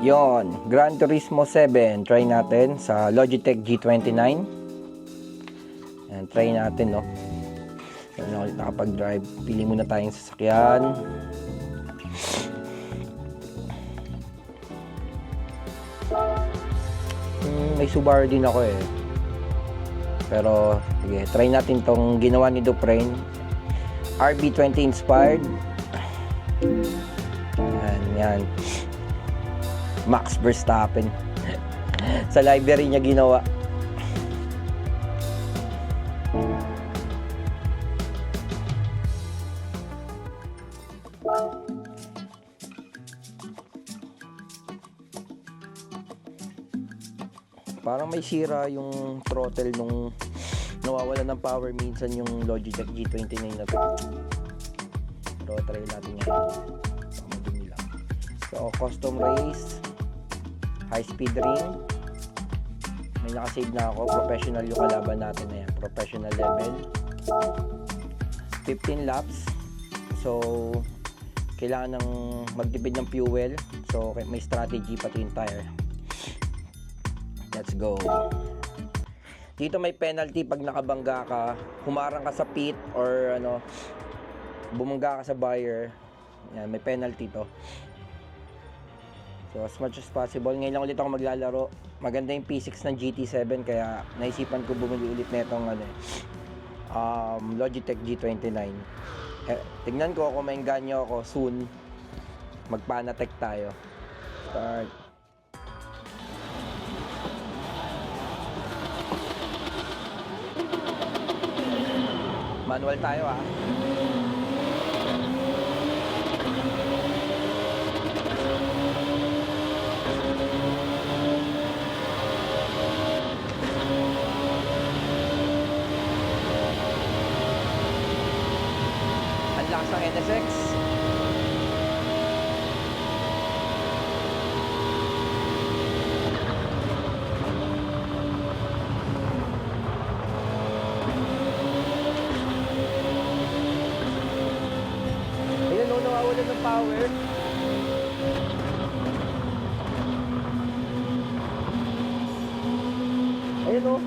Yon, Gran Turismo 7. Try natin sa Logitech G29. Ayan, try natin, no. Ayan, ulit nakapag-drive. Pili muna tayong sasakyan. May Subaru din ako eh. Pero, sige, try natin tong ginawa ni Dufresne. RB20 inspired. Yan. Max Verstappen. Sa library niya ginawa. Parang may sira yung throttle nung nawawala ng power minsan yung Logitech G29 na to. Pero try natin yan. Madumi lang. So, custom race, high speed ring. May nakasave na ako. Professional yung kalaban natin na yan. Professional level. 15 laps. So, kailangan ng magtipid ng fuel. So, may strategy pati yung tire. Let's go. Dito may penalty pag nakabangga ka, humarang ka sa pit or bumangga ka sa buyer. Yan, may penalty to. So as much as possible, ngayon lang ulit ako maglalaro. Maganda yung P6 ng GT7 kaya naisipan ko bumili ulit na itong Logitech G29. Tignan ko kung maengganyo ako soon. Magpanatech tayo. Start. Manual tayo ah. Ang lakas ng NSX. Nawawalan ng power. Ayun o.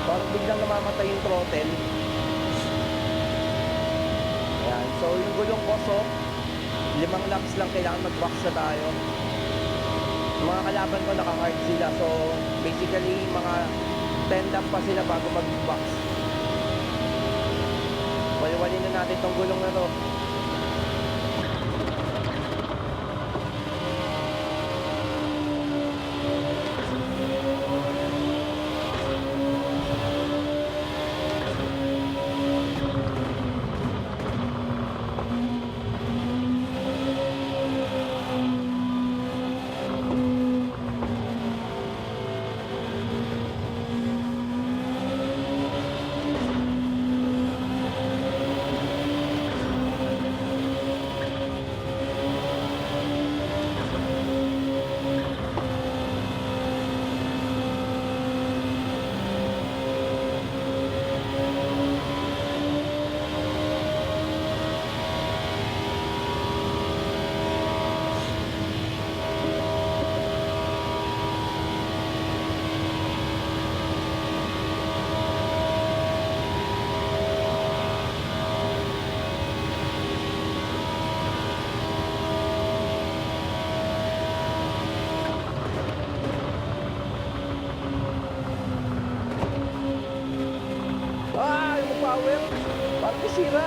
Parang biglang namamatay yung throttle. Ayan. So yung gulong ko, 5 laps lang kailangan mag-box na tayo. Yung mga kalaban ko naka-hard sila. So basically mga 10 laps pa sila bago mag-box. Waliwalin na natin tong gulong na to. Power, parang sira.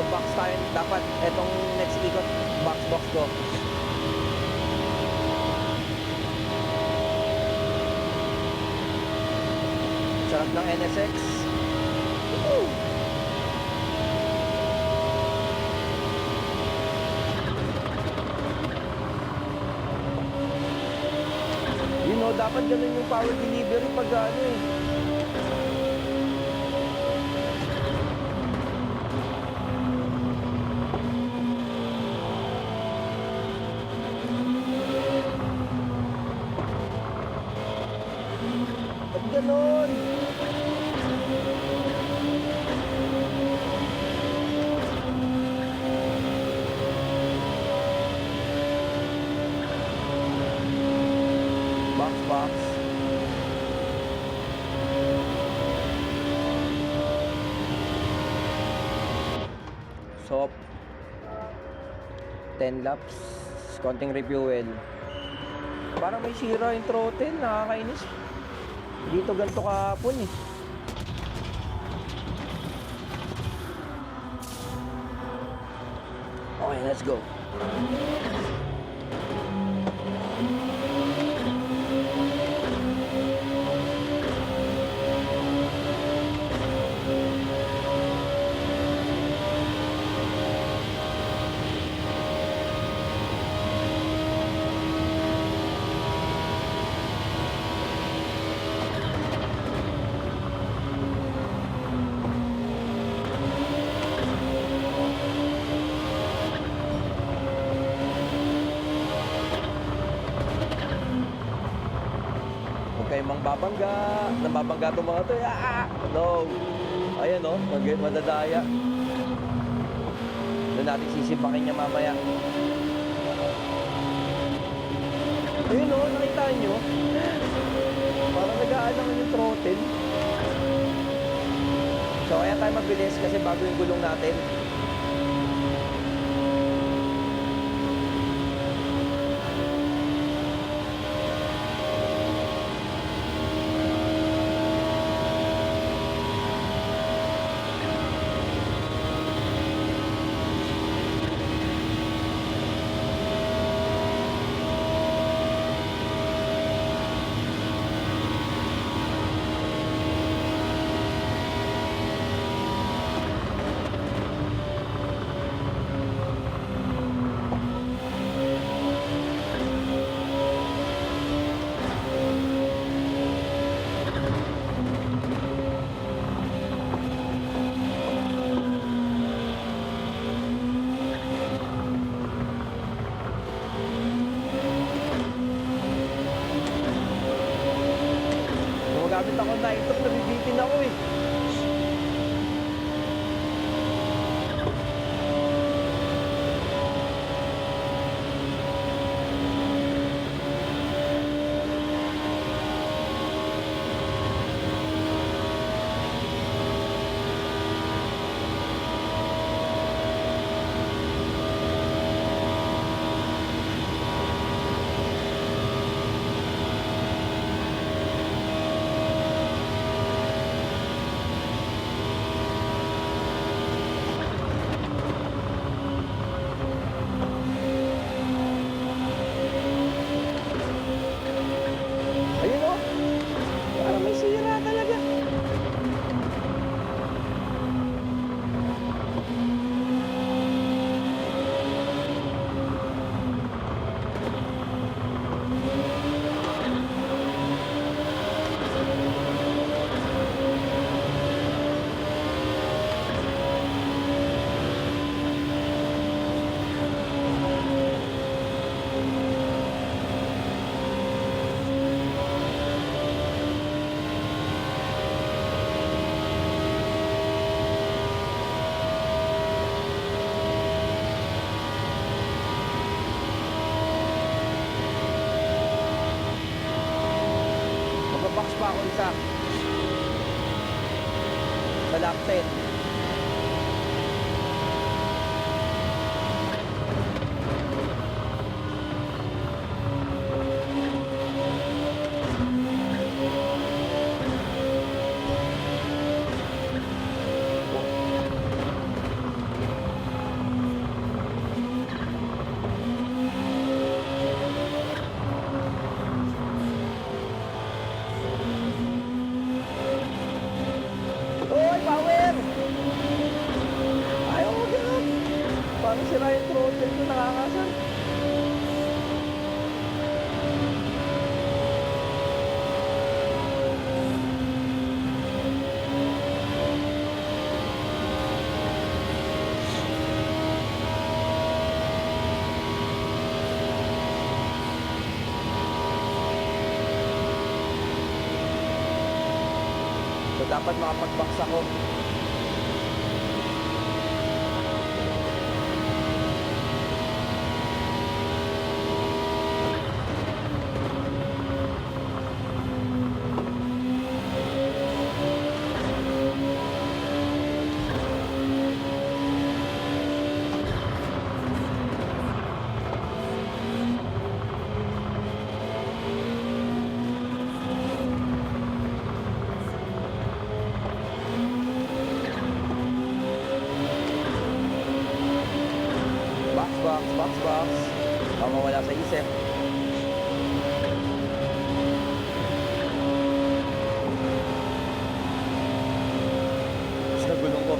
Magbabox tayo. Dapat etong next ikot, box ko. Sarap ng NSX. Woo! You know, dapat ganun yung power delivery pag ano eh. Ba't ganun? Box. Soft. 10 laps. Konting refuel. Parang may sira yung throttle. Nakakainis. Dito ganito kahapon eh. Okay, let's go. Huwag kayong nababangga itong mga ito. No. Ayan o, madadaya. Doon natin sisipakin niya mamaya. Ayun o, nakita nyo? Parang nag-aanang yung throttle. So kaya tayo mabilis kasi bago yung gulong natin. Gumagamit ako na ito, nabibitin ako eh. Ayun o. Parang may sira talaga. Magbabox pa ako isa. Sa lap 10. Dapat makapag-box ako. Box. Baka mawala sa isip. Tapos nagulong ko.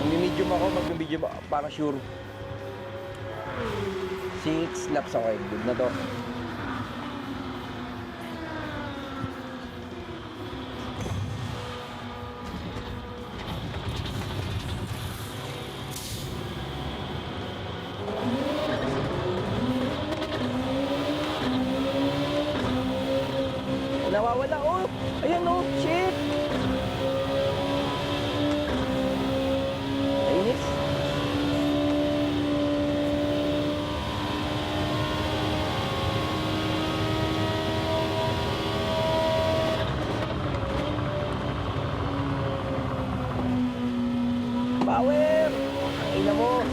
Mag-medium ako, mag-medium para sure. 6 laps ako eh. Good na to. Nawawala, oh! Ayan, oh! Shit! Ainis. Power! Ang ina mo!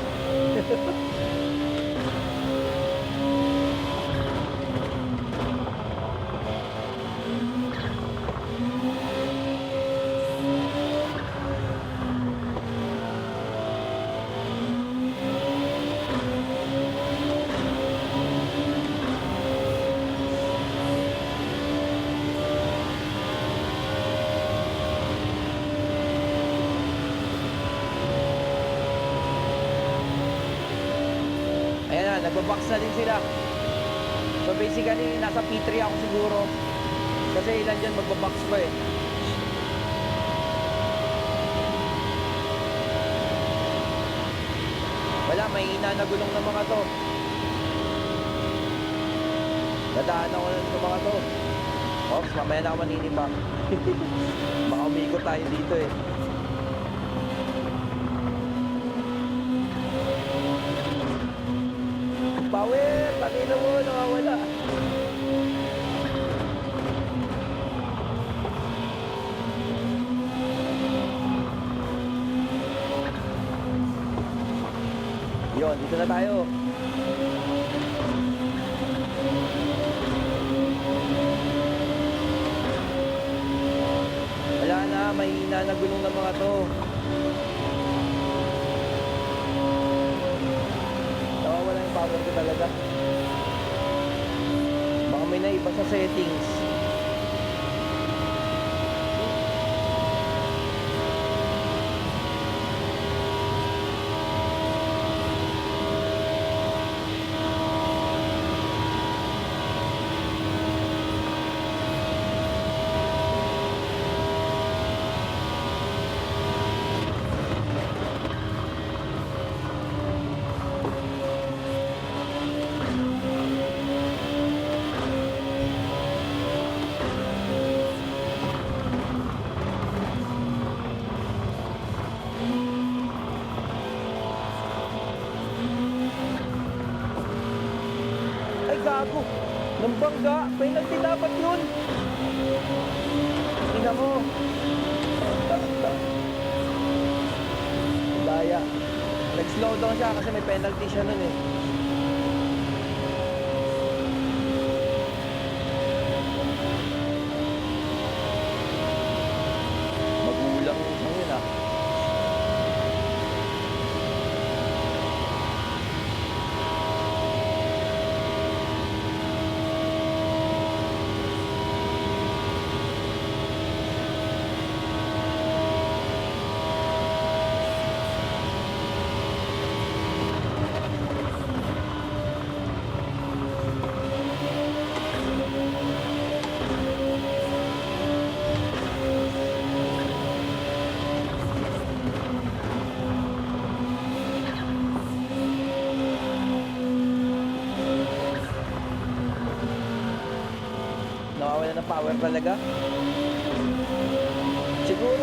Ayan na, nagbabox na din sila. So basically, nasa P3 ako siguro. Kasi ilan dyan magbabox pa eh. Wala, may ina na gulong ng mga to. Dadaan ako ng mga to. Ops, mamaya na ako maninipa. Baka umikot tayo dito eh. Power! Tangina mo, nawawala. Yun, dito na tayo. Wala na, may nanagulong ng mga to. Nawawala yung power ko talaga. Baka may naiba sa settings. Gago, ng bangga, penalty dapat yun. Tingnan mo. Daya. Nag-slow down siya kasi may penalty siya nun eh. Magulang yun ah. ng power talaga. Siguro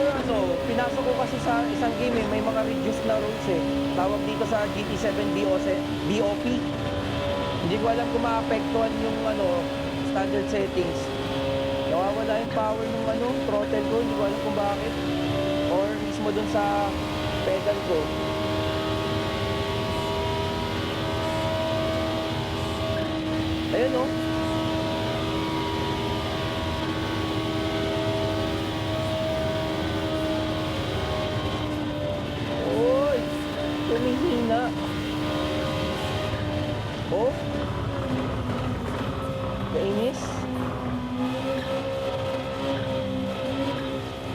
pinasok ko kasi sa isang game may mga reduced na rules Tawag dito sa GT7 BOP. Hindi ko alam kung maapektuhan yung standard settings. Nawawala yung power ng throttle ko, hindi ko alam kung bakit. Or mismo dun sa pedal ko. Ayun Oy! Tumihina. Oh? Kainis.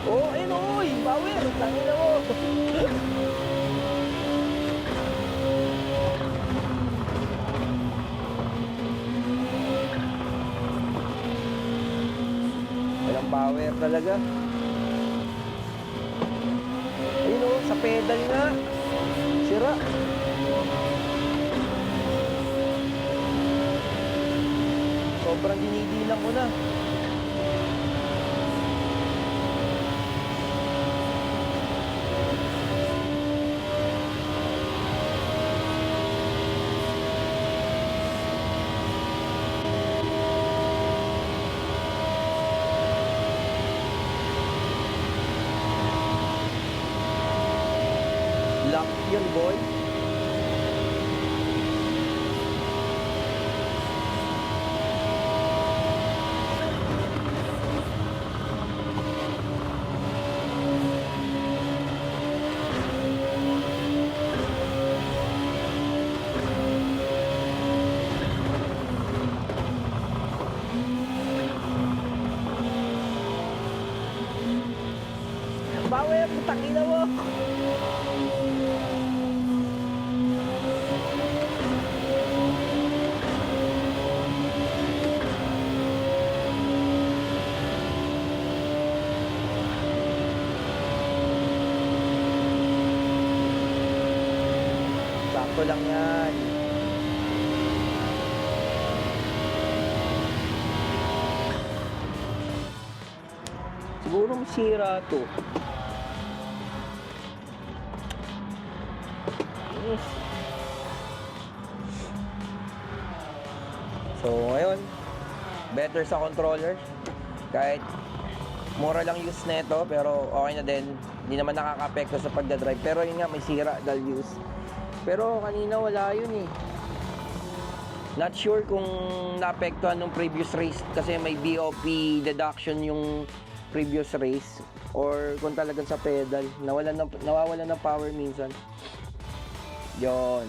Oh, ayun oy! Power! Tangina mo! Walang power talaga. Ayun sa pedal nga. Sira. Sobrang dinidilang ko na. Lock yun, boy. Power, putang ina mo. Sakto lang yan. Siguro masira to. So ngayon, better sa controller. Kahit mura lang use nito, pero okay na din. Hindi naman nakaka-apekto sa pagdadrive. Pero yun nga, may sira dahil use. Pero kanina wala yun Not sure kung naapektuhan nung previous race kasi may BOP deduction yung previous race or kung talagang sa pedal nawawalan ng power minsan. Yon.